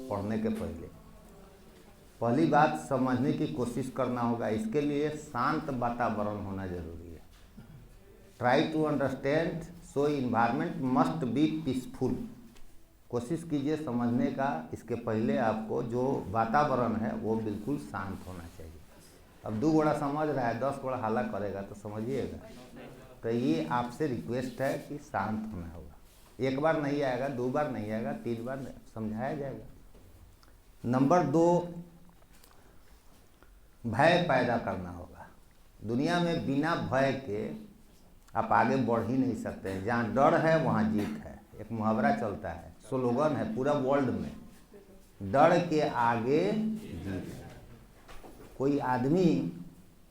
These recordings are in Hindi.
पढ़ने के पहले। पहली बात समझने की कोशिश करना होगा, इसके लिए शांत वातावरण होना जरूरी है। Try to understand so environment must be peaceful. कोशिश कीजिए समझने का, इसके पहले आपको जो वातावरण है वो बिल्कुल शांत होना चाहिए। अब 2 घोड़ा समझ रहा है, 10 घोड़ा हल्ला करेगा तो समझिएगा। तो ये आपसे रिक्वेस्ट है कि शांत होना होगा। 1 बार नहीं आएगा, 2 बार नहीं आएगा, 3 बार समझाया जाएगा। नंबर 2, भय पैदा करना होगा। दुनिया में बिना भय के आप आगे बढ़ ही नहीं सकते हैं। जहाँ डर है वहाँ जीत है। एक मुहावरा चलता है, स्लोगन है पूरा वर्ल्ड में, डर के आगे जीत है। कोई आदमी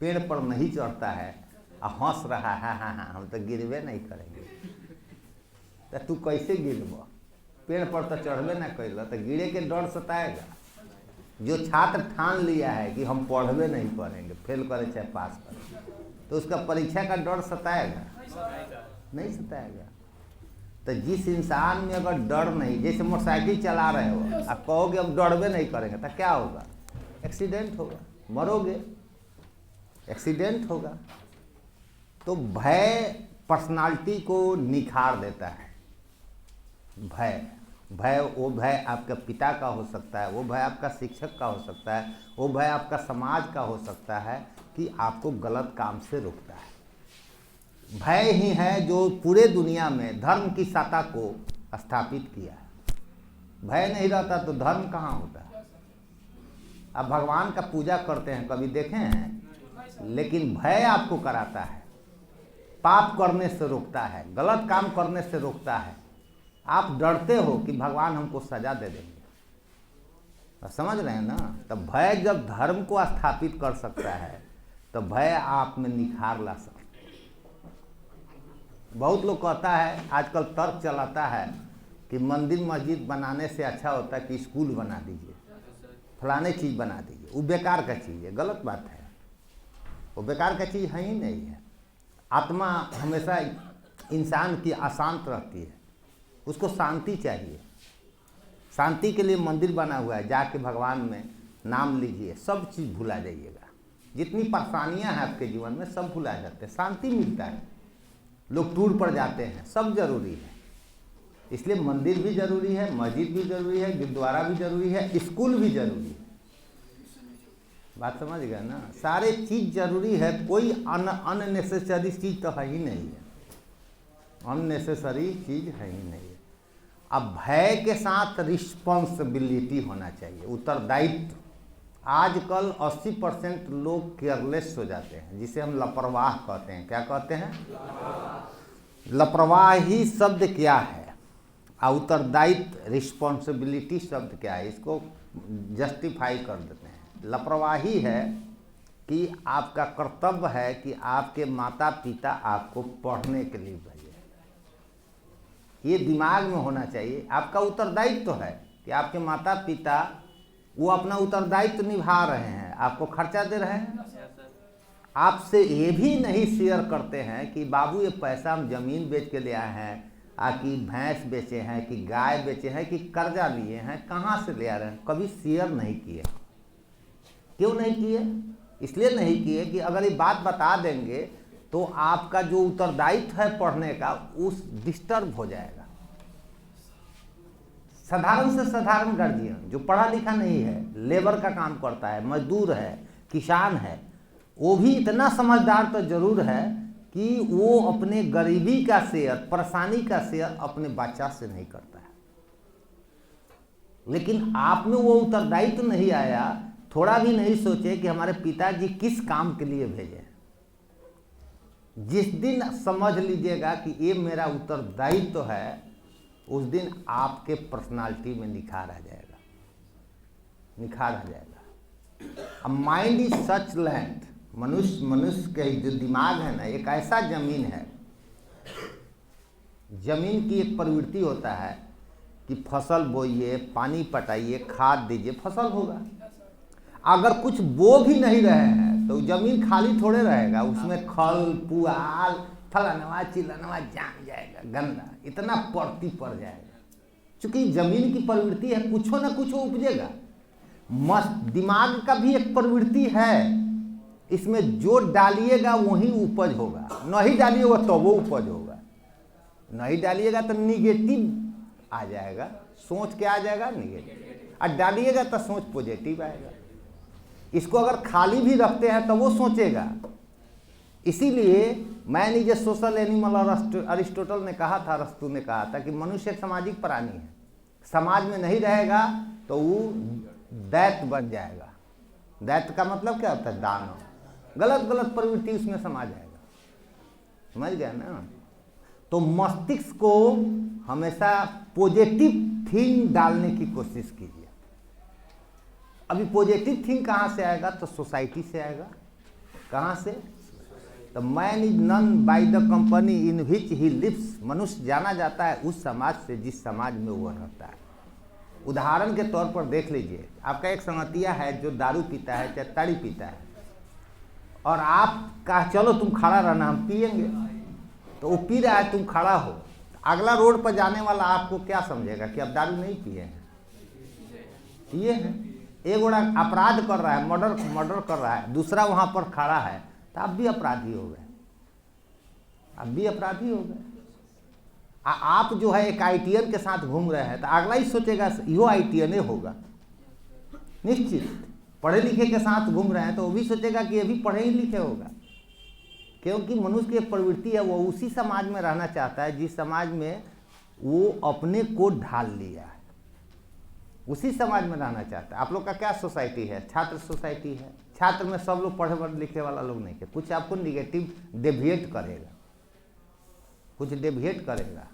पेड़ पर नहीं चढ़ता है और हंस रहा है, हाँ हाँ हम तो गिरवे नहीं करेंगे। तो तू कैसे गिरब? पेड़ पर तो चढ़बे ना कैल, तो गिरे के डर सताएगा। जो छात्र ठान लिया है कि हम पढ़बे नहीं करेंगे, फेल करे चाहे पास करे, तो उसका परीक्षा का डर सताएगा? नहीं सताएगा। तो जिस इंसान में अगर डर नहीं, जैसे मोटरसाइकिल चला रहे हो, आप कहोगे अब डरबे नहीं करेंगे, तो क्या होगा? एक्सीडेंट होगा, मरोगे, एक्सीडेंट होगा। तो भय पर्सनालिटी को निखार देता है। भय वो भय आपके पिता का हो सकता है, वो भय आपका शिक्षक का हो सकता है, वो भय आपका समाज का हो सकता है कि आपको गलत काम से रोकता है। भय ही है जो पूरे दुनिया में धर्म की सत्ता को स्थापित किया है। भय नहीं रहता तो धर्म कहाँ होता है? आप भगवान का पूजा करते हैं, कभी देखे हैं? लेकिन भय आपको कराता है, पाप करने से रोकता है, गलत काम करने से रोकता है। आप डरते हो कि भगवान हमको सजा दे देंगे। समझ रहे हैं ना? तो भय जब धर्म को स्थापित कर सकता है तो भय आप में निखार ला सकता है। बहुत लोग कहता है, आजकल तर्क चलाता है कि मंदिर मस्जिद बनाने से अच्छा होता है कि स्कूल बना दीजिए, फलाने चीज़ बना दीजिए। वो बेकार का चीज़ है, गलत बात है। वो बेकार का चीज़ है ही नहीं है। आत्मा हमेशा इंसान की अशांत रहती है, उसको शांति चाहिए। शांति के लिए मंदिर बना हुआ है, जाके भगवान में नाम लीजिए, सब चीज़ भुला जाइएगा। जितनी परेशानियां हैं आपके जीवन में सब भुला जाते हैं, शांति मिलता है। लोग टूर पर जाते हैं, सब जरूरी है। इसलिए मंदिर भी जरूरी है, मस्जिद भी जरूरी है, गुरुद्वारा भी जरूरी है, स्कूल भी जरूरी है। बात समझ गए ना? सारे चीज़ जरूरी है, कोई अननेसेसरी चीज़ तो है ही नहीं है। अननेसेसरी चीज़ है ही नहीं है। अब भय के साथ रिस्पॉन्सिबिलिटी होना चाहिए, उत्तरदायित्व। आजकल 80% लोग केयरलेस हो जाते हैं, जिसे हम लापरवाह कहते हैं। क्या कहते हैं? लापरवाही शब्द क्या है और उत्तरदायित्व रिस्पॉन्सिबिलिटी शब्द क्या है, इसको जस्टिफाई कर देते हैं। लापरवाही है कि आपका कर्तव्य है कि आपके माता पिता आपको पढ़ने के लिए भेजे। ये दिमाग में होना चाहिए। आपका उत्तरदायित्व तो है कि आपके माता पिता वो अपना उत्तरदायित्व निभा रहे हैं, आपको खर्चा दे रहे हैं। आपसे ये भी नहीं शेयर करते हैं कि बाबू ये पैसा हम जमीन बेच के ले आए हैं, कि भैंस बेचे हैं, कि गाय बेचे हैं, कि कर्जा लिए हैं, कहाँ से ले आ रहे हैं। कभी शेयर नहीं किए। क्यों नहीं किए? इसलिए नहीं किए कि अगर ये बात बता देंगे तो आपका जो उत्तरदायित्व है पढ़ने का उस डिस्टर्ब हो जाएगा। साधारण से साधारण गार्जियन जो पढ़ा लिखा नहीं है, लेबर का काम करता है, मजदूर है, किसान है, वो भी इतना समझदार तो जरूर है कि वो अपने गरीबी का शेयर, परेशानी का शेयर अपने बच्चा से नहीं करता है। लेकिन आप में वो उत्तरदायित्व नहीं आया, थोड़ा भी नहीं सोचे कि हमारे पिताजी किस काम के लिए भेजे। जिस दिन समझ लीजिएगा कि ये मेरा उत्तरदायित्व है, उस दिन आपके पर्सनालिटी में निखार आ जाएगा, निखार आ जाएगा। अब माइंड इज सच लैंड, मनुष्य के जो दिमाग है ना, एक ऐसा जमीन है। जमीन की एक प्रवृत्ति होता है कि फसल बोइए, पानी पटाइए, खाद दीजिए, फसल होगा। अगर कुछ बो भी नहीं रहे हैं तो जमीन खाली थोड़े रहेगा, उसमें खल पुआल फलानवा चिलनवा जाम जाएगा, गंदा इतना पड़ती पड़ जाएगा, क्योंकि जमीन की प्रवृत्ति है, कुछ ना कुछ उपजेगा। दिमाग का भी एक प्रवृत्ति है, इसमें जो डालिएगा वही उपज होगा, नहीं डालिएगा तो वो उपज होगा। नहीं डालिएगा तो निगेटिव आ जाएगा, सोच क्या आ जाएगा, निगेटिव। और डालिएगा तो सोच पॉजिटिव आएगा। इसको अगर खाली भी रखते हैं तो वो सोचेगा। इसीलिए man is a social animal, और अरिस्टोटल ने कहा था, अरस्तु ने कहा था कि मनुष्य एक सामाजिक प्राणी है। समाज में नहीं रहेगा तो वो दैत्य बन जाएगा। दैत्य का मतलब क्या होता है, दानव। गलत गलत प्रवृत्ति उसमें समा जाएगा, समझ गया ना। तो मस्तिष्क को हमेशा पॉजिटिव थिंग डालने की कोशिश कीजिए। अभी पॉजिटिव थिंग कहाँ से आएगा, तो सोसाइटी से आएगा। कहाँ से, तो man is known by the company in which he lives. मनुष्य जाना जाता है उस समाज से जिस समाज में वो रहता है। उदाहरण के तौर पर देख लीजिए, आपका एक संगतिया है जो दारू पीता है, चाहे ताड़ी पीता है, और आप कहा चलो तुम खड़ा रहना, हम पिएंगे। तो वो पी रहा है, तुम खड़ा हो, अगला रोड पर जाने वाला आपको क्या समझेगा कि अब दारू नहीं पिए हैं, पिए हैं। एक बड़ा अपराध कर रहा है, मर्डर कर रहा है, दूसरा वहाँ पर खड़ा है, तो आप भी अपराधी हो गए, आप भी अपराधी हो गए। आप जो है एक आईटीएन के साथ घूम रहे हैं, तो अगला ही सोचेगा यो आईटीएन होगा, निश्चित। पढ़े लिखे के साथ घूम रहे हैं तो वो भी सोचेगा कि ये भी पढ़े ही लिखे होगा, क्योंकि मनुष्य की प्रवृत्ति है, वो उसी समाज में रहना चाहता है जिस समाज में वो अपने को ढाल लिया है, उसी समाज में रहना चाहता है। आप लोग का क्या सोसाइटी है, छात्र सोसाइटी है। छात्र में सब लोग पढ़े लिखे वाला लोग नहीं है, कुछ आपको निगेटिव डेविएट करेगा, कुछ डेविएट करेगा।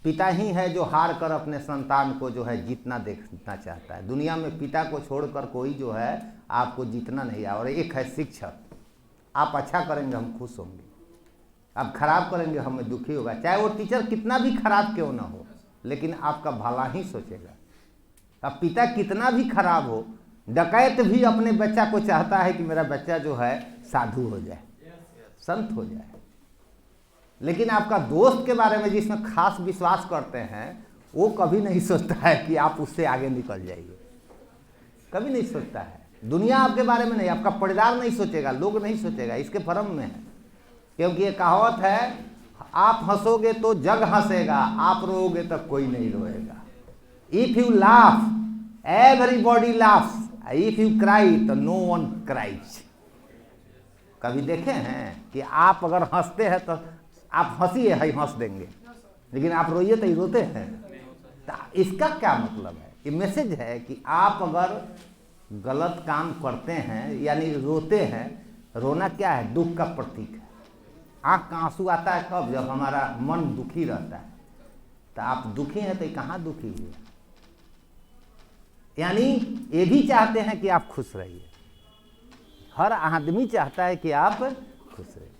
पिता ही है जो हार कर अपने संतान को जो है जीतना देखना चाहता है। दुनिया में पिता को छोड़कर कोई जो है आपको जीतना नहीं है। और एक है शिक्षक, आप अच्छा करेंगे हम खुश होंगे, आप खराब करेंगे हमें दुखी होगा। चाहे वो टीचर कितना भी खराब क्यों ना हो, लेकिन आपका भला ही सोचेगा। अब पिता कितना भी खराब हो, डकैत भी अपने बच्चा को चाहता है कि मेरा बच्चा जो है साधु हो जाए, संत हो जाए। लेकिन आपका दोस्त के बारे में जिसमें खास विश्वास करते हैं, वो कभी नहीं सोचता है कि आप उससे आगे निकल जाइए, कभी नहीं सोचता है। दुनिया आपके बारे में नहीं, आपका परिवार नहीं सोचेगा, लोग नहीं सोचेगा, इसके भ्रम में है। क्योंकि ये कहावत है, आप हंसोगे तो जग हंसेगा, आप रोओगे तो कोई नहीं रोएगा। If you laugh everybody laughs, if you cry तो नो वन क्राइज। कभी देखे हैं कि आप अगर हंसते हैं तो आप हंसिए है हंस देंगे, लेकिन आप रोइए तो ही रोते हैं। तो इसका क्या मतलब है, ये मैसेज है कि आप अगर गलत काम करते हैं यानी रोते हैं, रोना क्या है, दुख का प्रतीक है। आँख का आंसू आता है कब, जब हमारा मन दुखी रहता है। तो आप दुखी हैं तो ये कहाँ दुखी हुए, यानी ये भी चाहते हैं कि आप खुश रहिए। हर आदमी चाहता है कि आप खुश रहिए,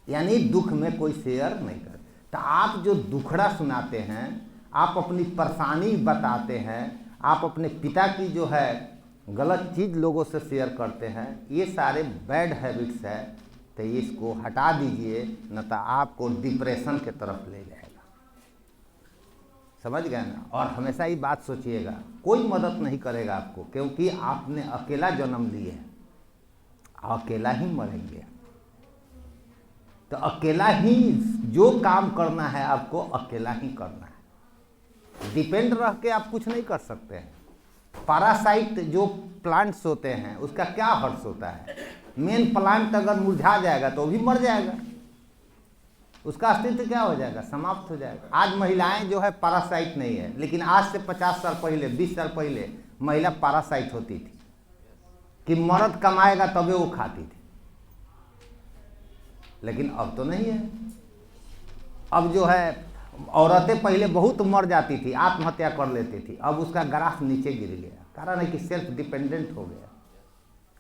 यानी दुख में कोई शेयर नहीं कर। तो आप जो दुखड़ा सुनाते हैं, आप अपनी परेशानी बताते हैं, आप अपने पिता की जो है गलत चीज़ लोगों से शेयर करते हैं, ये सारे बैड हैबिट्स है। तो इसको हटा दीजिए, न तो आपको डिप्रेशन के तरफ ले जाएगा। समझ गए ना। और हमेशा ही बात सोचिएगा, कोई मदद नहीं करेगा आपको, क्योंकि आपने अकेला जन्म लिए है, अकेला ही मरेंगे। तो अकेला ही जो काम करना है आपको अकेला ही करना है। डिपेंड रह के आप कुछ नहीं कर सकते हैं। पैरासाइट जो प्लांट्स होते हैं उसका क्या हर्ष होता है, मेन प्लांट अगर मुरझा जाएगा तो भी मर जाएगा, उसका अस्तित्व क्या हो जाएगा, समाप्त हो जाएगा। आज महिलाएं जो है पैरासाइट नहीं है, लेकिन आज से 50 साल पहले 20 साल पहले महिला पैरासाइट होती थी कि मर्द कमाएगा तभी वो खाती थी। लेकिन अब तो नहीं है। अब जो है औरतें पहले बहुत मर जाती थी, आत्महत्या कर लेती थी, अब उसका ग्राफ नीचे गिर गया। कारण है कि सेल्फ डिपेंडेंट हो गया।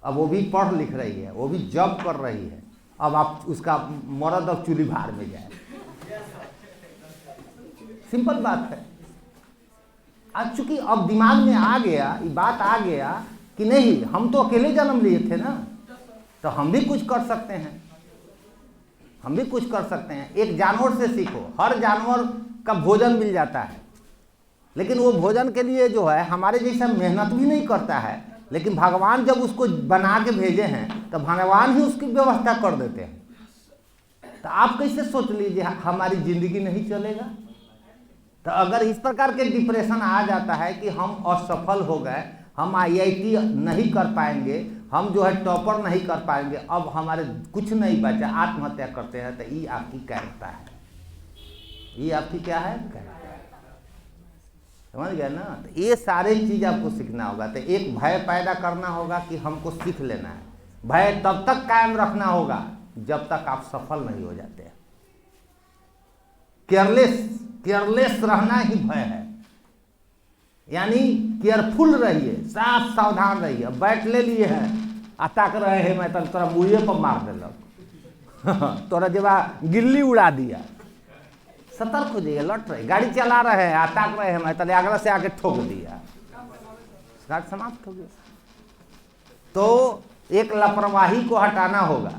अब वो भी पढ़ लिख रही है, वो भी जॉब कर रही है। अब आप उसका मर्द अब चूल्ही भार में जाए, सिंपल बात है। आज चूंकि अब दिमाग में आ गया, ये बात आ गया कि नहीं, हम तो अकेले जन्म लिए थे ना, तो हम भी कुछ कर सकते हैं, हम भी कुछ कर सकते हैं। एक जानवर से सीखो, हर जानवर का भोजन मिल जाता है। लेकिन वो भोजन के लिए जो है हमारे जैसा मेहनत भी नहीं करता है, लेकिन भगवान जब उसको बना के भेजे हैं तो भगवान ही उसकी व्यवस्था कर देते हैं। तो आप कैसे सोच लीजिए हमारी जिंदगी नहीं चलेगा। तो अगर इस प्रकार के डिप्रेशन आ जाता है कि हम असफल हो गए, हम IIT नहीं कर पाएंगे, हम जो है टॉपर नहीं कर पाएंगे, अब हमारे कुछ नहीं बचा, आत्महत्या करते हैं, तो ये आपकी कैरेक्टर है, ये आपकी क्या है, कैरेक्टर। समझ गया ना। तो ये सारे चीज़ आपको सीखना होगा। तो एक भय पैदा करना होगा कि हमको सीख लेना है। भय तब तक कायम रखना होगा जब तक आप सफल नहीं हो जाते हैं। केयरलेस रहना ही भय है, यानी केयरफुल रहिए, साफ सावधान रहिए। बैट ले लिए हैं आ ताक रहे हैं, मैं तोरा मुँहे पर मार दिलक तोरा जब गिल्ली उड़ा दिया, सतर्क हो जाइए, लट रहे, गाड़ी चला रहे हैं, ताक रहे हैं, मैं तले आगरा से आके ठोक दिया, समाप्त हो गया। तो एक लापरवाही को हटाना होगा।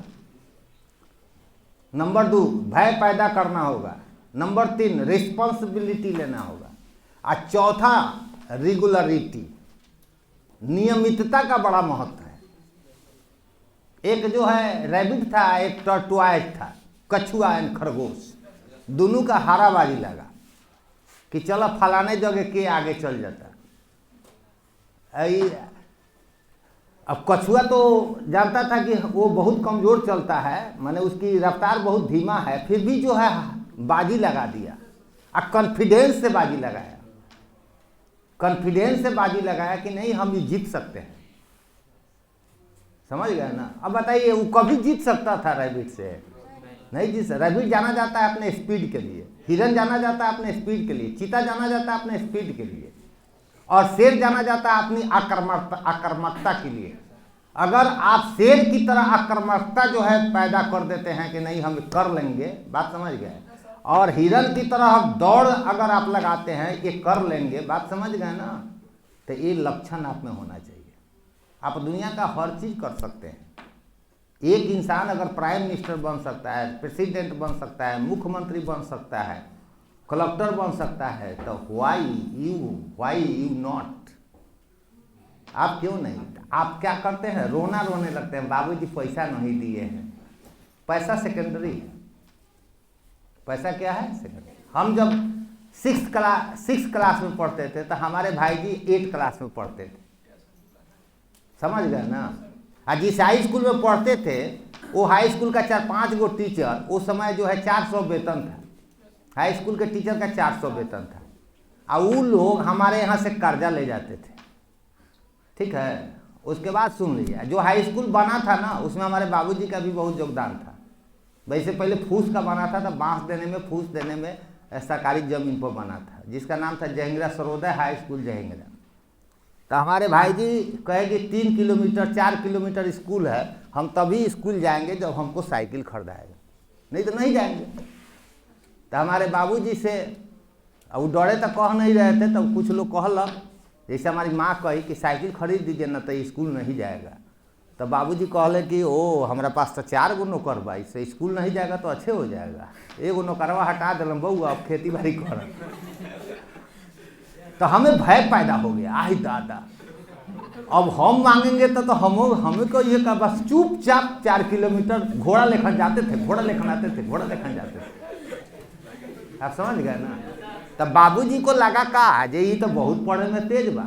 नंबर 2 भय पैदा करना होगा। नंबर 3 रिस्पॉन्सिबिलिटी लेना होगा। और चौथा रेगुलरिटी, नियमितता का बड़ा महत्व है। एक जो है रैबिट था, एक टॉर्टोइज था, कछुआ एंड खरगोश, दोनों का हाराबाजी लगा कि चलो फलाने जगह के आगे चल जाता। अब कछुआ तो जानता था कि वो बहुत कमज़ोर चलता है, माने उसकी रफ्तार बहुत धीमा है, फिर भी जो है बाजी लगा दिया और कॉन्फिडेंस से बाजी लगाया। कॉन्फिडेंस से बाजी लगाया कि नहीं हम ये जीत सकते हैं। समझ गए ना। अब बताइए वो कभी जीत सकता था रैबिट से? नहीं जीत सकता। रैबिट जाना जाता है अपने स्पीड के लिए, हिरन जाना जाता है अपने स्पीड के लिए, चीता जाना जाता है अपने स्पीड के लिए, और शेर जाना जाता है अपनी आक्रामकता के लिए। अगर आप शेर की तरह आक्रामकता जो है पैदा कर देते हैं कि नहीं हम कर लेंगे, बात समझ गए, और हिरन की तरह दौड़ अगर आप लगाते हैं ये कर लेंगे, बात समझ गए ना, तो ये लक्षण आप में होना चाहिए। आप दुनिया का हर चीज़ कर सकते हैं। एक इंसान अगर प्राइम मिनिस्टर बन सकता है, प्रेसिडेंट बन सकता है, मुख्यमंत्री बन सकता है, कलेक्टर बन सकता है, तो वाई यू नॉट? आप क्यों नहीं? आप क्या करते हैं? रोने लगते हैं, बाबूजी पैसा नहीं दिए हैं। पैसा सेकेंडरी है। पैसा क्या है? सेकेंडरी। हम जब 6th क्लास में पढ़ते थे तो हमारे भाई जी 8th क्लास में पढ़ते थे। समझ गए ना। और जिस हाई स्कूल में पढ़ते थे वो हाई स्कूल का 4-5 गो टीचर, उस समय जो है 400 वेतन था। हाई स्कूल के टीचर का 400 वेतन था, और वो लोग हमारे यहाँ से कर्जा ले जाते थे। ठीक है। उसके बाद सुन लीजिए, जो हाई स्कूल बना था ना उसमें हमारे बाबूजी का भी बहुत योगदान था। वैसे पहले फूस का बना था, तो बांस देने में, फूस देने में सरकारी जमीन पर बना था, जिसका नाम था जहिंगरा सर्वोदय हाई स्कूल जहिंगरा। तो हमारे भाई जी कहे कि 3 किलोमीटर 4 किलोमीटर स्कूल है, हम तभी स्कूल जाएंगे जब हमको साइकिल खरीदाएगा, नहीं तो नहीं जाएंगे। तो हमारे बाबूजी से वो डरे तो कह नहीं रहे थे, तो कुछ लोग कहलक, जैसे हमारी माँ कही कि साइकिल खरीद दीजिए ना तो स्कूल नहीं जाएगा। तो बाबूजी कहले कि ओ हमारा पास तो 4 गो नौकर बा, इससे स्कूल नहीं जाएगा तो अच्छे हो जाएगा, एगो नौकरवा हटा दिलम बउआ, अब खेती बाड़ी कर। तो हमें भय पैदा हो गया, आई दादा अब हम मांगेंगे तो हमें को ये का बस चुपचाप 4 किलोमीटर घोड़ा लेखन जाते थे, घोड़ा लेखन आते थे, घोड़ा लेखन जाते थे। आप समझ गए ना। तब बाबूजी को लगा का आज ये तो बहुत पढ़े में तेज बा।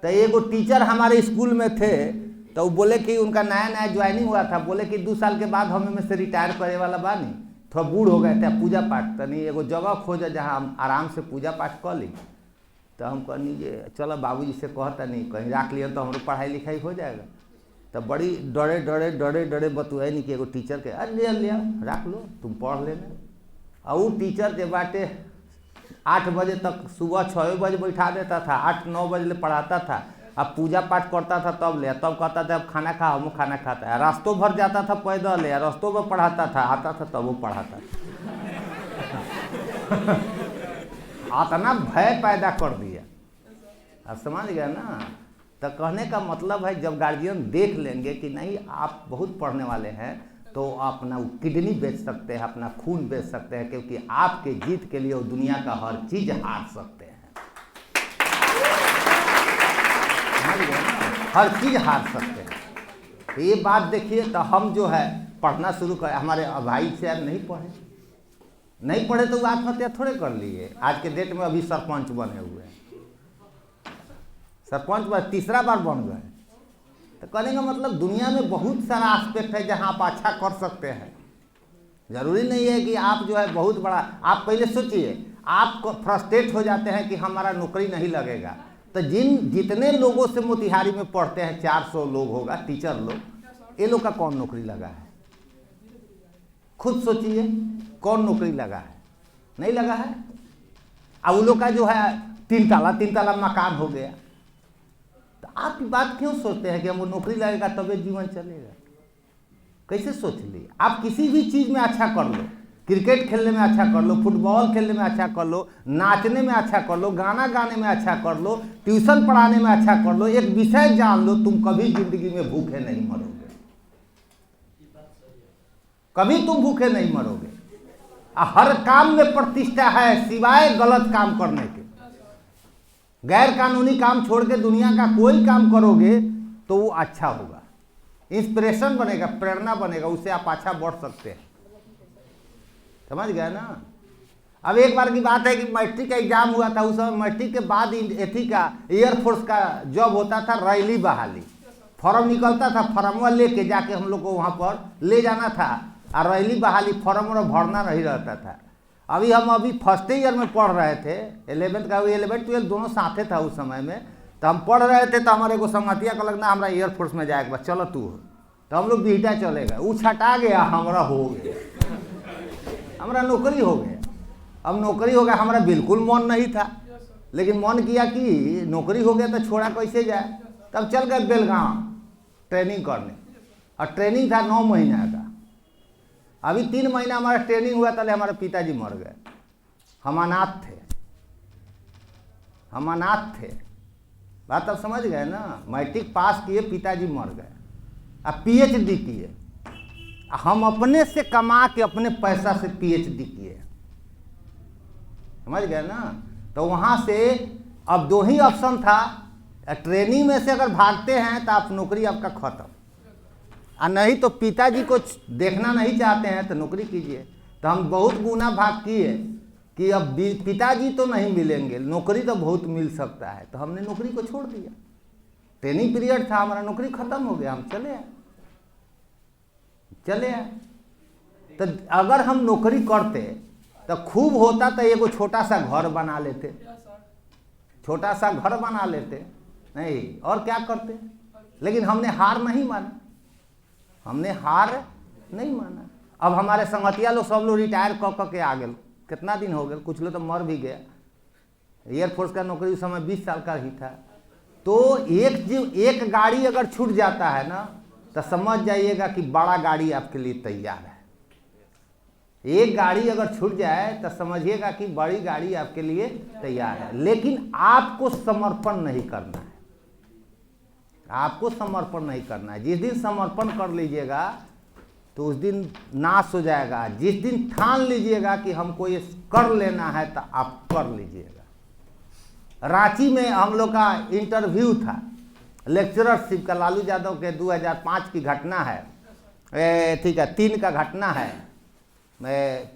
तो एगो टीचर हमारे स्कूल में थे, तो वो बोले कि उनका नया ज्वाइनिंग हुआ था, बोले कि 2 साल के बाद हमें में से रिटायर करे वाला बा, नहीं थोड़ा बूढ़ हो गए थे, पूजा पाठ तनी एगो जगह खोजा जहाँ हम आराम से पूजा पाठ कर ली। तो हम कहनी जे चलो बाबूजी से कहता नहीं कहीं रख लिया तो हमारे पढ़ाई लिखाई हो जाएगा। तो बड़ी डरे बतुआई नहीं कि एगो टीचर के ले लिया रख लो तुम पढ़ लेना। और वो टीचर के बाटे 8 बजे तक, सुबह 6 बजे बैठा देता था, 8-9 बजे पढ़ाता था। अब पूजा पाठ करता था तब कहता था अब खाना खा, हम खाना खाता है। रास्तों भर जाता था पैदल, या रास्तों में पढ़ाता था, आता था तब वो पढ़ाता था। इतना भय पैदा कर दिया। अब समझ गया ना। तो कहने का मतलब है जब गार्जियन देख लेंगे कि नहीं आप बहुत पढ़ने वाले हैं, तो अपना किडनी बेच सकते हैं, अपना खून बेच सकते हैं, क्योंकि आपके जीत के लिए वो दुनिया का हर चीज़ हार सकते हैं। हर चीज़ हार सकते हैं। तो ये बात देखिए, तो हम जो है पढ़ना शुरू करें। हमारे भाई से नहीं पढ़े तो वो आत्महत्या थोड़े कर लिए। आज के डेट में अभी सरपंच बने हुए हैं, सरपंच बस तीसरा बार बन गए। तो कहने का मतलब दुनिया में बहुत सारा एस्पेक्ट है जहाँ आप अच्छा कर सकते हैं। ज़रूरी नहीं है कि आप जो है बहुत बड़ा। आप पहले सोचिए, आप फ्रस्ट्रेट हो जाते हैं कि हमारा नौकरी नहीं लगेगा, तो जितने लोगों से मोतिहारी में पढ़ते हैं 400 लोग होगा टीचर लोग, ये लोग का कौन नौकरी लगा है? खुद सोचिए, कौन नौकरी लगा है? नहीं लगा है। अब उन लोग का जो है 3 ताला मकान हो गया। तो आप ये बात क्यों सोचते हैं कि हम वो नौकरी लगेगा तभी जीवन चलेगा? कैसे सोच लिए? आप किसी भी चीज़ में अच्छा कर लो, क्रिकेट खेलने में अच्छा कर लो, फुटबॉल खेलने में अच्छा कर लो, नाचने में अच्छा कर लो, गाना गाने में अच्छा कर लो, ट्यूशन पढ़ाने में अच्छा कर लो, एक विषय जान लो, तुम कभी जिंदगी में भूखे नहीं मरोगे। कभी तुम भूखे नहीं मरोगे। हर काम में प्रतिष्ठा है सिवाय गलत काम करने के। गैर कानूनी काम छोड़ के दुनिया का कोई काम करोगे तो वो अच्छा होगा, इंस्पिरेशन बनेगा, प्रेरणा बनेगा, उससे आप अच्छा बढ़ सकते हैं। समझ गए ना? अब एक बार की बात है कि मैट्रिक का एग्जाम हुआ था। उस समय मैट्रिक के बाद एथी का एयरफोर्स का जॉब होता था, रैली बहाली। फॉर्म निकलता था, फॉर्मवा लेके जाके हम लोग को वहाँ पर ले जाना था और रैली बहाली फॉर्म और भरना नहीं रहता था। हम फर्स्ट ईयर में पढ़ रहे थे, 11th का 11 12 दोनों साथे था उस समय में। तो हम पढ़ रहे थे, तो हमारे को संगतिया का लगना हमारा एयरफोर्स में जाएगा, बस चलो तू। तो हम लोग बिहटा चले गए, वो छटा गया, हमारा हो गया, हमारा नौकरी हो गया। अब नौकरी हो गया, हमारा बिल्कुल मन नहीं था, लेकिन मन किया कि नौकरी हो गया तो छोड़ा कैसे जाए। तब चल गए बेलगांव ट्रेनिंग करने, और ट्रेनिंग था 9 महीना का। अभी 3 महीना हमारा ट्रेनिंग हुआ, तले हमारे पिताजी मर गए। हम अनाथ थे। बात अब समझ गए ना? मैट्रिक पास किए, पिताजी मर गए, अब PhD किए। हम अपने से कमा के अपने पैसा से PhD किए। समझ गए ना? तो वहाँ से अब 2 ही ऑप्शन था, ट्रेनिंग में से अगर भागते हैं तो आप नौकरी आपका खत्म, और नहीं तो पिताजी को देखना नहीं चाहते हैं तो नौकरी कीजिए। तो हम बहुत गुना भाग किए कि अब पिताजी तो नहीं मिलेंगे, नौकरी तो बहुत मिल सकता है। तो हमने नौकरी को छोड़ दिया। ट्रेनिंग पीरियड था, हमारा नौकरी खत्म हो गया, हम चले आए। तो अगर हम नौकरी करते तो खूब होता, तो एगो छोटा सा घर बना लेते, नहीं और क्या करते। लेकिन हमने हार नहीं माना। अब हमारे संगतिया लोग सब लोग रिटायर कर के आ गए। कितना दिन हो गए, कुछ लोग तो मर भी गया। एयरफोर्स का नौकरी उस समय 20 साल का ही था। तो एक गाड़ी अगर छूट जाता है ना, तो समझ जाइएगा कि बड़ा गाड़ी आपके लिए तैयार है। एक गाड़ी अगर छूट जाए तो समझिएगा कि बड़ी गाड़ी आपके लिए तैयार है। लेकिन आपको समर्पण नहीं करना है। जिस दिन समर्पण कर लीजिएगा तो उस दिन नाश हो जाएगा। जिस दिन ठान लीजिएगा कि हमको ये कर लेना है, तो आप कर लीजिएगा। रांची में हम लोग का इंटरव्यू था लेक्चररशिप का, लालू यादव के 2005 की घटना है। ठीक है, 3 का घटना है।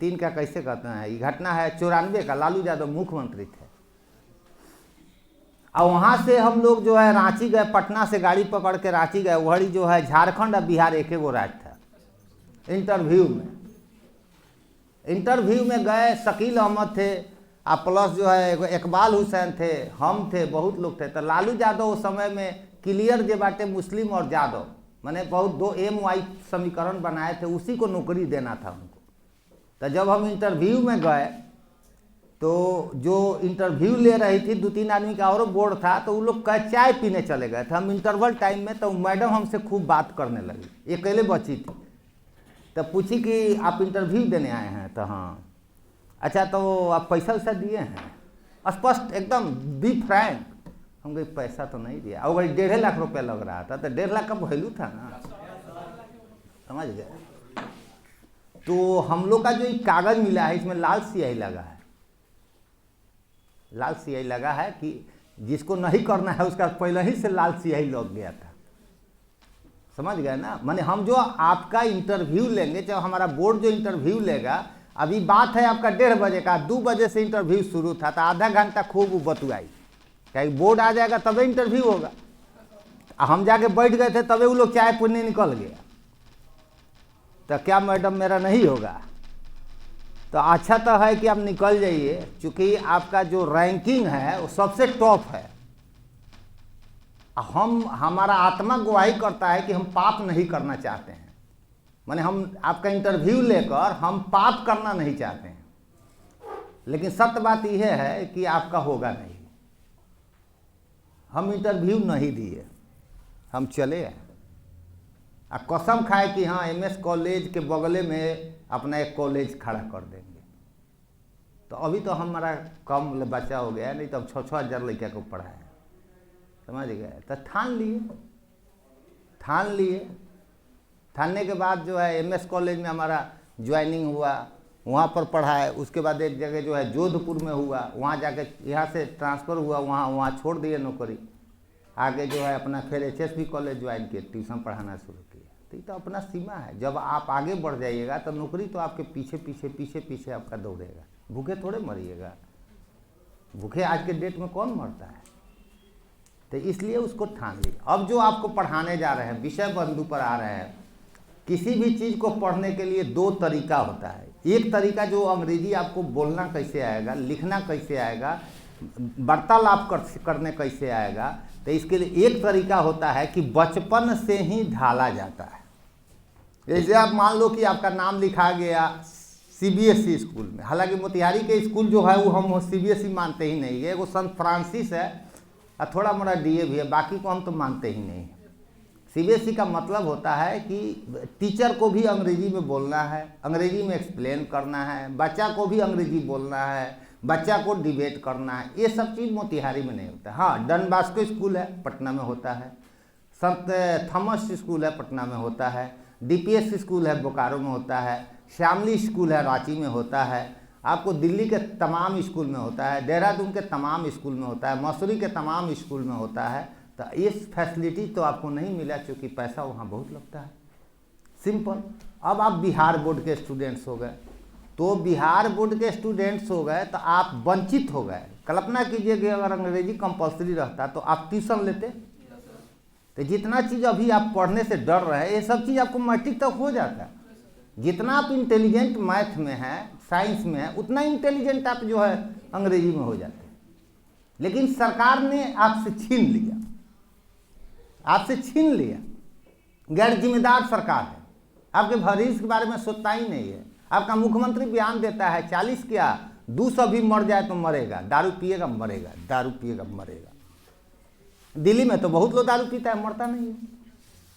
3 का कैसे कहते हैं, ये घटना है 94 का, लालू यादव मुख्यमंत्री थे। और वहाँ से हम लोग जो है रांची गए, पटना से गाड़ी पकड़ के रांची गए। वही जो है झारखंड और बिहार एक गो राज्य था। इंटरव्यू में गए, शकील अहमद थे, और प्लस जो है इकबाल हुसैन थे, हम थे, बहुत लोग थे। तो लालू यादव उस समय में क्लियर जे बाटे मुस्लिम और यादव, मैंने बहुत 2 MY समीकरण बनाए थे, उसी को नौकरी देना था उनको। तो जब हम इंटरव्यू में गए, तो जो इंटरव्यू ले रही थी 2-3 आदमी का और बोर्ड था, तो वो लोग चाय पीने चले गए थे हम इंटरवल टाइम में। तो मैडम हमसे खूब बात करने लगी, अकेले बची थी। तो पूछी कि आप इंटरव्यू देने आए हैं? तो हाँ। अच्छा, तो आप पैसा दिए हैं? स्पष्ट एकदम बी फ्रैंक। हम कहे पैसा तो नहीं दिया। और वही 1.5 लाख रुपया लग रहा था। तो 1.5 लाख का वैल्यू था ना, समझ गए? तो हम लोग का जो एक कागज मिला है, इसमें लाल स्याही लगा है कि जिसको नहीं करना है उसका पहले ही से लाल स्याही लग गया था। समझ गए ना? माने हम जो आपका इंटरव्यू लेंगे, चाहे हमारा बोर्ड जो इंटरव्यू लेगा, अभी बात है आपका 1:30 बजे का, 2 बजे से इंटरव्यू शुरू था, तो आधा घंटा खूब बतुआई, क्या बोर्ड आ जाएगा तभी इंटरव्यू होगा। हम जाके बैठ गए थे तभी वो लोग चाय पीने निकल गया, तो क्या मैडम मेरा नहीं होगा? तो अच्छा तो है कि आप निकल जाइए, क्योंकि आपका जो रैंकिंग है वो सबसे टॉप है। हमारा आत्मा गवाही करता है कि हम पाप नहीं करना चाहते हैं, माने हम आपका इंटरव्यू लेकर हम पाप करना नहीं चाहते हैं, लेकिन सत्य बात यह है कि आपका होगा नहीं। हम इंटरव्यू नहीं दिए, हम चले आए, कसम खाए कि हाँ MS कॉलेज के बगले में अपना एक कॉलेज खड़ा कर देंगे। तो अभी तो हमारा कम बच्चा हो गया, नहीं तो अब 6-6 हज़ार लड़का को पढ़ाया, समझ गए? तो ठान लिए। ठानने के बाद जो है MS कॉलेज में हमारा ज्वाइनिंग हुआ, वहाँ पर पढ़ाए। उसके बाद एक जगह जो है जोधपुर में हुआ, वहाँ जाके यहाँ से ट्रांसफ़र हुआ, वहाँ छोड़ दिए नौकरी। आगे जो है अपना फिर HSB कॉलेज ज्वाइन किए, ट्यूशन पढ़ाना शुरू किया। तो ये तो अपना सीमा है, जब आप आगे बढ़ जाइएगा तो नौकरी तो आपके पीछे आपका दौड़ेगा। भूखे थोड़े मरिएगा, भूखे आज के डेट में कौन मरता है? तो इसलिए उसको ठान ली। अब जो आपको पढ़ाने जा रहे हैं, विषय बंधु पर आ रहे हैं, किसी भी चीज़ को पढ़ने के लिए 2 तरीका होता है। एक तरीका जो अंग्रेजी आपको बोलना कैसे आएगा, लिखना कैसे आएगा, वार्तालाप करने कैसे आएगा। तो इसके लिए एक तरीका होता है कि बचपन से ही ढाला जाता है। जैसे आप मान लो कि आपका नाम लिखा गया CBSE स्कूल में, हालांकि मोतिहारी के स्कूल जो है वो हम CBSE मानते ही नहीं है, वो सेंट फ्रांसिस है और थोड़ा मोड़ा DA भी है, बाकी को हम तो मानते ही नहीं। CBSE का मतलब होता है कि टीचर को भी अंग्रेजी में बोलना है, अंग्रेजी में एक्सप्लेन करना है, बच्चा को भी अंग्रेजी बोलना है, बच्चा को डिबेट करना है। ये सब चीज़ मोतिहारी में नहीं होता। हाँ, डन बास्को स्कूल है, पटना में होता है। संत थॉमस स्कूल है, पटना में होता है। DPS स्कूल है, बोकारो में होता है। श्यामली स्कूल है, रांची में होता है। आपको दिल्ली के तमाम स्कूल में होता है, देहरादून के तमाम स्कूल में होता है, मसूरी के तमाम स्कूल में होता है। तो इस फैसिलिटी तो आपको नहीं मिला, क्योंकि पैसा वहाँ बहुत लगता है। सिंपल। अब आप बिहार बोर्ड के स्टूडेंट्स हो गए, तो बिहार बोर्ड के स्टूडेंट्स हो गए तो आप वंचित हो गए। कल्पना कीजिए कि अगर अंग्रेजी कंपलसरी रहता तो आप ट्यूशन लेते। तो जितना चीज़ अभी आप पढ़ने से डर रहे हैं, ये सब चीज़ आपको मैट्रिक तक हो जाता है। जितना आप इंटेलिजेंट मैथ में है, साइंस में है, उतना इंटेलिजेंट आप जो है अंग्रेजी में हो जाते हैं। लेकिन सरकार ने आपसे छीन लिया, गैर जिम्मेदार सरकार है, आपके भविष्य के बारे में सोचता ही नहीं है। आपका मुख्यमंत्री बयान देता है 40 क्या 200 भी मर जाए तो मरेगा, दारू पिएगा मरेगा। दिल्ली में तो बहुत लोग दारू पीता है, मरता नहीं है।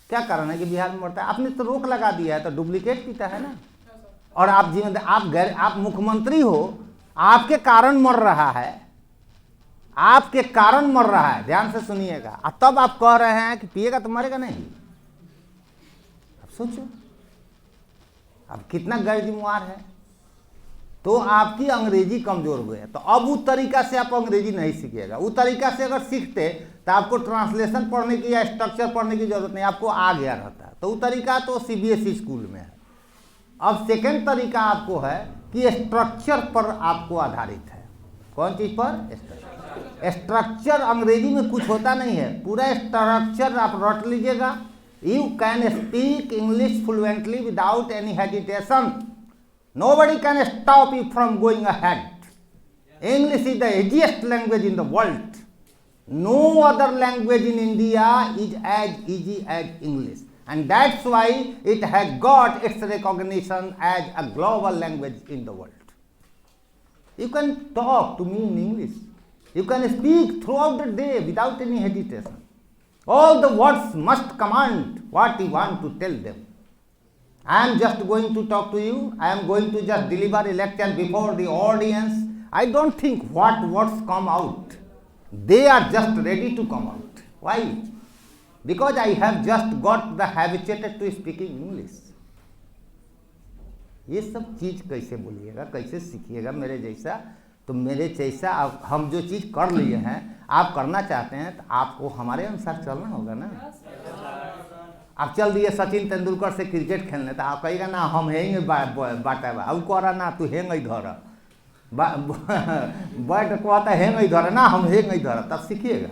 क्या कारण है कि बिहार में मरता है? आपने तो रोक लगा दिया है, तो डुप्लीकेट पीता है ना। और आप जिम्मेदार, आप मुख्यमंत्री हो, आपके कारण मर रहा है, ध्यान से सुनिएगा। और तब आप कह रहे हैं कि पिएगा तो मरेगा नहीं। अब सोचो, अब कितना गैर जिम्मेवार है। तो आपकी अंग्रेजी कमजोर हुई है, तो अब उस तरीका से आप अंग्रेजी नहीं सीखिएगा। उस तरीका से अगर सीखते तो आपको ट्रांसलेशन पढ़ने की या स्ट्रक्चर पढ़ने की जरूरत नहीं, आपको आ गया रहता। तो वो तरीका तो CBSE स्कूल में है। अब सेकेंड तरीका आपको है कि स्ट्रक्चर पर आपको आधारित है। कौन चीज पर? स्ट्रक्चर। अंग्रेजी में कुछ होता नहीं है, पूरा स्ट्रक्चर आप रट लीजिएगा। You can speak English fluently without any hesitation. Nobody can stop you from going ahead. English is the easiest language in the world. No other language in India is as easy as English, and that's why it has got its recognition as a global language in the world. You can talk to me in English. You can speak throughout the day without any hesitation. All the words must command what you want to tell them. I am just going to talk to you. I am going to just deliver a lecture before the audience. I don't think what words come out. They are just ready to come out. Why? Because I have just got the habituated to speaking English. ये सब चीज़ कैसे बोलिएगा, कैसे सीखिएगा मेरे जैसा? तो मेरे जैसा हम जो चीज़ कर लिए हैं आप करना चाहते हैं तो आपको हमारे अनुसार चलना होगा ना। आप चल दिए सचिन तेंदुलकर से क्रिकेट खेलने तो आप कहेगा ना हम हेंगे बाटा बा अब कह रहा ना तू हेंग इधर बैट कहता हेंग इधर ना हम हेंग इधर, तब सीखिएगा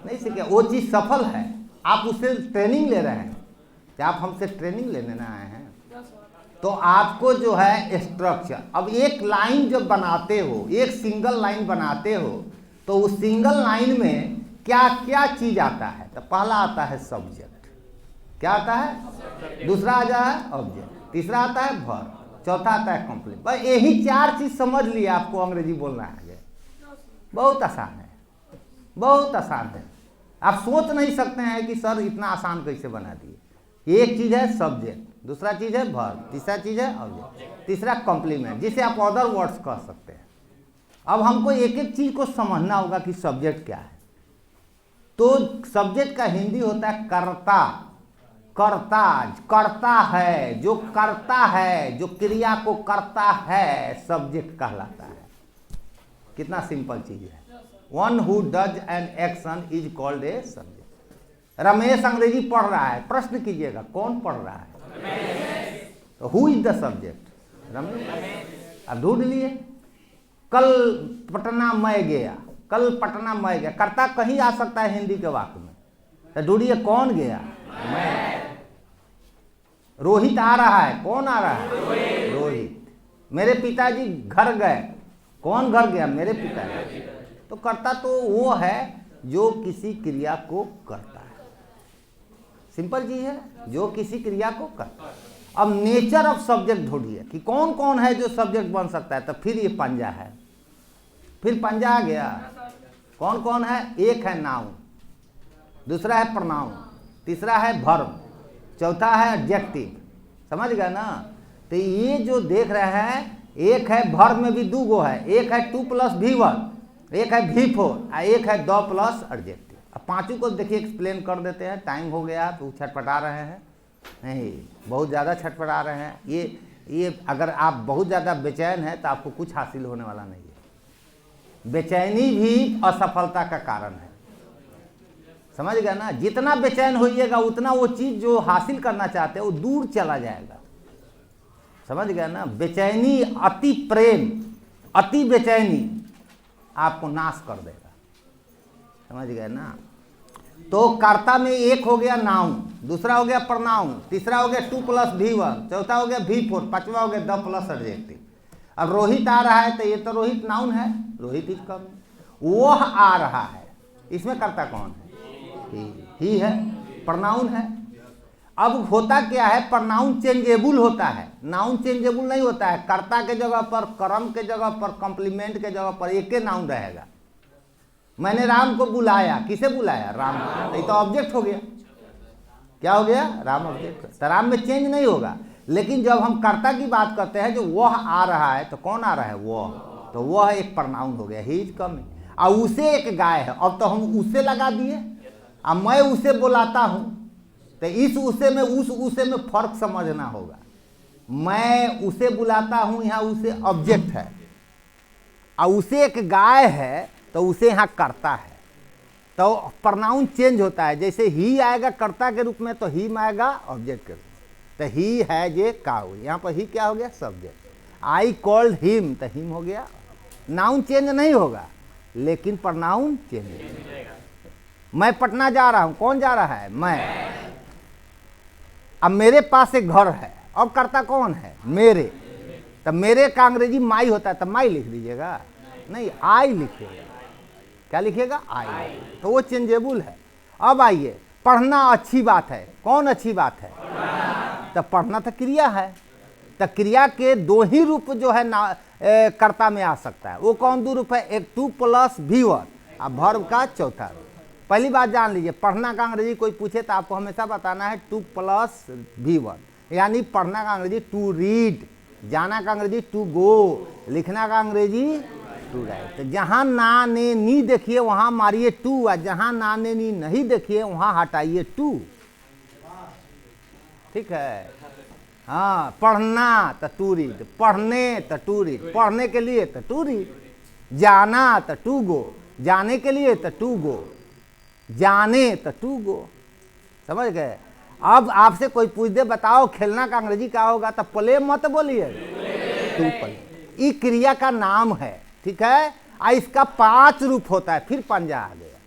नहीं सीखिएगा। वो चीज़ सफल है, आप उससे ट्रेनिंग ले रहे हैं क्या? आप हमसे ट्रेनिंग लेने ना आए हैं। तो आपको जो है स्ट्रक्चर, अब एक लाइन जब बनाते हो, एक सिंगल लाइन बनाते हो तो उस सिंगल लाइन में क्या क्या चीज़ आता है? तो पहला आता है सब्जेक्ट, क्या आता है? दूसरा आ जाए ऑब्जेक्ट, तीसरा आता है वर्ब, चौथा आता है कॉम्प्लीमेंट। बस यही 4 चीज़ समझ लिए आपको अंग्रेजी बोलना है। बहुत आसान है, बहुत आसान है। आप सोच नहीं सकते हैं कि सर इतना आसान कैसे बना दिए। एक चीज़ है सब्जेक्ट, दूसरा चीज़ है वर्ब, तीसरा चीज़ है ऑब्जेक्ट, तीसरा कॉम्प्लीमेंट, जिसे आप अदर वर्ड्स कह सकते हैं। अब हमको एक एक चीज़ को समझना होगा कि सब्जेक्ट क्या है। तो सब्जेक्ट का हिंदी होता है कर्ता। कर्ता, करता है, जो करता है, जो क्रिया को करता है, सब्जेक्ट कहलाता है। कितना सिंपल चीज़ है। One who does an action is called a subject. Ramesh अंग्रेजी पढ़ रहा है, प्रश्न कीजिएगा कौन पढ़ रहा है? तो who is the subject? Ramesh. अब ढूंढ लिए। कल पटना मैं गया, कल पटना मैं गया, कर्ता कहीं आ सकता है हिंदी के वाक्य में, तो ढूंढिए कौन गया? मैं। रोहित आ रहा है, कौन आ रहा है? रोहित। मेरे पिताजी घर गए, कौन घर गया? मेरे पिताजी। तो कर्ता तो वो है जो किसी क्रिया को करता है। सिंपल चीज है, जो किसी क्रिया को करता है। अब नेचर ऑफ सब्जेक्ट ढूंढिए कि कौन कौन है जो सब्जेक्ट बन सकता है। तो फिर ये पंजा है, फिर पंजा आ गया। कौन कौन है? एक है नाउन, दूसरा है प्रोनाउन, तीसरा है वर्ब, चौथा है एडजेक्टिव। समझ गए ना? तो ये जो देख रहे हैं, एक है वर्ब में भी 2 गो है, एक है 2 + V1, एक है V4 और एक है द प्लस एडजेक्टिव। अब पांचों को देखिए एक्सप्लेन कर देते हैं। टाइम हो गया तो छटपटा रहे हैं, नहीं बहुत ज़्यादा छटपटा रहे हैं। ये अगर आप बहुत ज़्यादा बेचैन हैं तो आपको कुछ हासिल होने वाला नहीं है। बेचैनी भी असफलता का कारण है। समझ गया ना? जितना बेचैन होइएगा उतना वो चीज़ जो हासिल करना चाहते हैं वो दूर चला जाएगा। समझ गया ना? बेचैनी, अति प्रेम, अति बेचैनी आपको नाश कर देगा। समझ गए ना? तो कर्ता में एक हो गया नाउन, दूसरा हो गया प्रोनाउन, तीसरा हो गया 2 + V1, चौथा हो गया V4, पांचवा हो गया द प्लस एडजेक्टिव। अब रोहित आ रहा है तो ये तो रोहित नाउन है, रोहित इज कमिंग। वह आ रहा है, इसमें कर्ता कौन है? ही है, प्रोनाउन है। अब होता क्या है, प्रोनाउन चेंजेबल होता है, नाउन चेंजेबल नहीं होता है। कर्ता के जगह पर, कर्म के जगह पर, कॉम्प्लीमेंट के जगह पर एक ही नाउन रहेगा। मैंने राम को बुलाया, किसे बुलाया? राम को। तो ऑब्जेक्ट हो गया। क्या हो गया? राम ऑब्जेक्ट। तो राम में चेंज नहीं होगा। लेकिन जब हम कर्ता की बात करते हैं, जो वह आ रहा है, तो कौन आ रहा है? वह। तो वह एक प्रोनाउन हो गया, ही इज कमिंग। और उसे एक गाय है, अब तो हम उसे लगा दिए। अब मैं उसे बुलाता हूं, तो इस उसे में उस उसे में फर्क समझना होगा। मैं उसे बुलाता हूं, यहां उसे ऑब्जेक्ट है, और उसे एक गाय है तो उसे यहां करता है। तो प्रोनाउन चेंज होता है। जैसे ही आएगा कर्ता के रूप में तो ही में आएगा ऑब्जेक्ट के रूप में। तो ही है जे काउ, यहां पर ही क्या हो गया? सब्जेक्ट। आई कॉल्ड हिम, तो हिम हो गया। नाउन चेंज नहीं होगा लेकिन प्रोनाउन चेंज होगा। मैं पटना जा रहा हूं, कौन जा रहा है? मैं। अब मेरे पास एक घर है, अब कर्ता कौन है? मेरे। तो मेरे का अंग्रेजी माई होता है, तो माई लिख दीजिएगा, नहीं आई लिखिएगा। क्या लिखिएगा? आई। तो वो चेंजेबल है। अब आइए, पढ़ना अच्छी बात है, कौन अच्छी बात है? तो पढ़ना तो क्रिया है, तो क्रिया के 2 ही रूप जो है ना कर्ता में आ सकता है। वो कौन 2 रूप है? एक 2 + V1 और वर्ब का चौथा रूप। पहली बात जान लीजिए, पढ़ना का अंग्रेजी कोई पूछे तो आपको हमेशा बताना है 2 + V1, यानी पढ़ना का अंग्रेजी टू रीड, जाना का अंग्रेजी टू गो, लिखना का अंग्रेजी टू राइट। तो जहां ना ने नी देखिए वहां मारिए टू, और जहां ना ने नी नहीं देखिए वहां हटाइए टू। ठीक है? हाँ, पढ़ना तो टू रीड, पढ़ने तो टू रीड, पढ़ने के लिए तो टू रीड। जाना तो टू गो, जाने के लिए तो टू गो, जाने तो टू गो, समझ गए। अब आपसे कोई पूछ दे बताओ खेलना का अंग्रेजी क्या होगा, तो प्ले मत बोलिए, टू प्ले। ये क्रिया का नाम है, ठीक है। इसका 5 रूप होता है, फिर पंजा आ गया।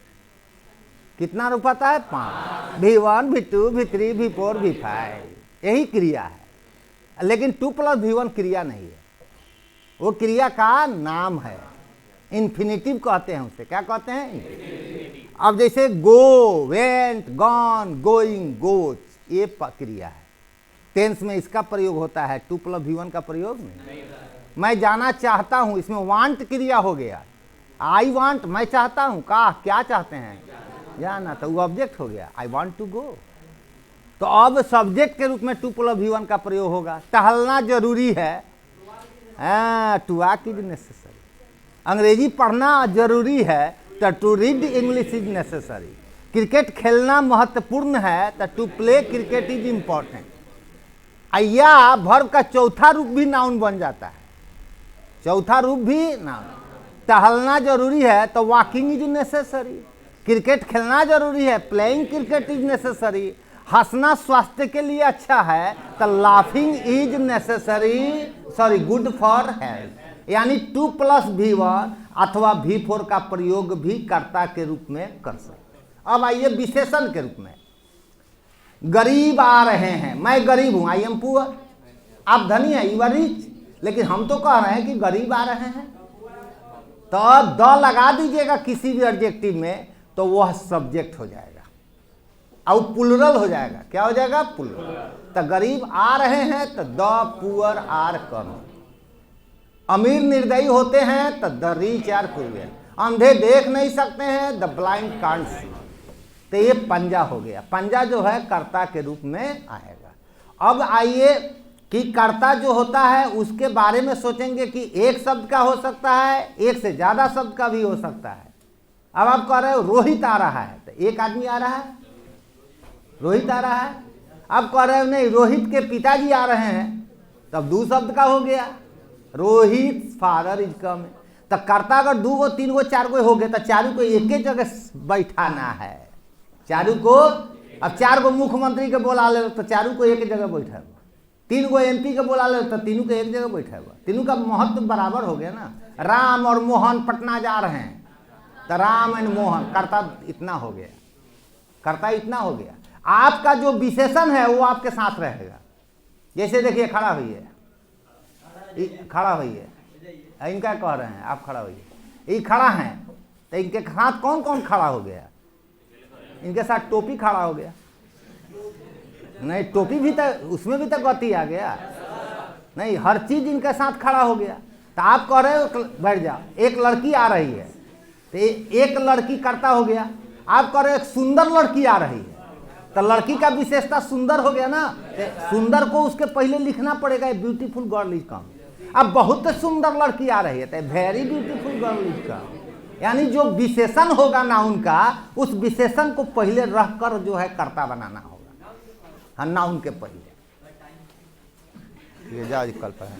कितना रूप होता है? 5। V1 V2 V3 V4 V5, यही क्रिया है। लेकिन 2 + V1 क्रिया नहीं है, वो क्रिया का नाम है। इन्फिनिटिव कहते हैं उसे, क्या कहते हैं? अब जैसे गो, वेंट, गॉन, गोइंग, गोज, ये क्रिया है। टेंस में इसका प्रयोग होता है, 2 + V1 का प्रयोग नहीं। मैं जाना चाहता हूं, इसमें वांट क्रिया हो गया। आई वांट, मैं चाहता हूं, क्या चाहते हैं? जाना, तो वो ऑब्जेक्ट हो गया, आई वांट टू गो। तो अब सब्जेक्ट के रूप में 2 + V1 का प्रयोग होगा। टहलना जरूरी है, टू वॉक इज नेसेसरी। अंग्रेजी पढ़ना जरूरी है, तो to read English is necessary. Cricket खेलना महत्वपूर्ण है, तो to play cricket is important. या वर्ब का चौथा रूप भी नाउन बन जाता है, चौथा रूप भी नाउन। टहलना जरूरी है, तो वॉकिंग इज नेसेसरी। क्रिकेट खेलना जरूरी है, प्लेइंग क्रिकेट इज नेसेसरी। हंसना स्वास्थ्य के लिए अच्छा है, तो laughing is necessary, good for health. यानी 2 + V1 अथवा V4 का प्रयोग भी कर्ता के रूप में कर सकते। अब आइए विशेषण के रूप में। गरीब आ रहे हैं, मैं गरीब हूं, आई एम पुअर। आप धनी है, यू आर रिच। लेकिन हम तो कह रहे हैं कि गरीब आ रहे हैं, तो द लगा दीजिएगा किसी भी एडजेक्टिव में, तो वह सब्जेक्ट हो जाएगा और प्लुरल हो जाएगा। क्या हो जाएगा? प्लुरल। तो गरीब आ रहे हैं, तो द पुअर आर कमिंग। अमीर निर्दयी होते हैं, तो द रिच आर क्रूएल। अंधे देख नहीं सकते हैं, द ब्लाइंड कांट सी। तो ये पंजा हो गया। पंजा जो है कर्ता के रूप में आएगा। अब आइए कि कर्ता जो होता है उसके बारे में सोचेंगे कि एक शब्द का हो सकता है, एक से ज्यादा शब्द का भी हो सकता है। अब आप कह रहे हो रोहित आ रहा है, तो एक आदमी आ रहा है, रोहित आ रहा है। अब कह रहे हो नहीं, रोहित के पिताजी आ रहे हैं, तब 2 शब्द का हो गया, रोहित फादर इज कमिंग। तो कर्ता अगर 2 गो 3 गो 4 गो हो गए, तो चारों को एक ही जगह बैठाना है। चारों को, अब 4 गो मुख्यमंत्री के बोला ले, तो चारों को एक जगह बैठा। 3 गो MP के बोला ले, तो तीनों को एक जगह बैठा हुआ। तीनों का महत्व बराबर हो गया ना। राम और मोहन पटना जा रहे हैं, तो राम एंड मोहन, कर्ता इतना हो गया, कर्ता इतना हो गया। आपका जो विशेषण है वो आपके साथ रहेगा। जैसे देखिए, खड़ा हुई खड़ा हुई है, इनका कह रहे हैं आप खड़ा हुई, ये खड़ा हैं, तो इनके साथ कौन कौन खड़ा हो गया? इनके साथ टोपी खड़ा हो गया। नहीं, टोपी भी तो, उसमें भी तो गति आ गया। नहीं, हर चीज इनके साथ खड़ा हो गया। तो आप कह रहे हो बैठ जाओ, एक लड़की आ रही है, तो एक लड़की कर्ता हो गया। आप कह रहे हो एक सुंदर लड़की आ रही है, तो लड़की का विशेषता सुंदर हो गया ना। सुंदर को उसके पहले लिखना पड़ेगा, ब्यूटीफुल गर्ल इज कम। अब बहुत सुंदर लड़की आ रही है, तो very beautiful girl is come. यानी जो विशेषण होगा नाउन का, उस विशेषण को पहले रखकर जो है कर्ता बनाना होगा, हाँ, नाउन के पहले। ये जाओ कल पर है।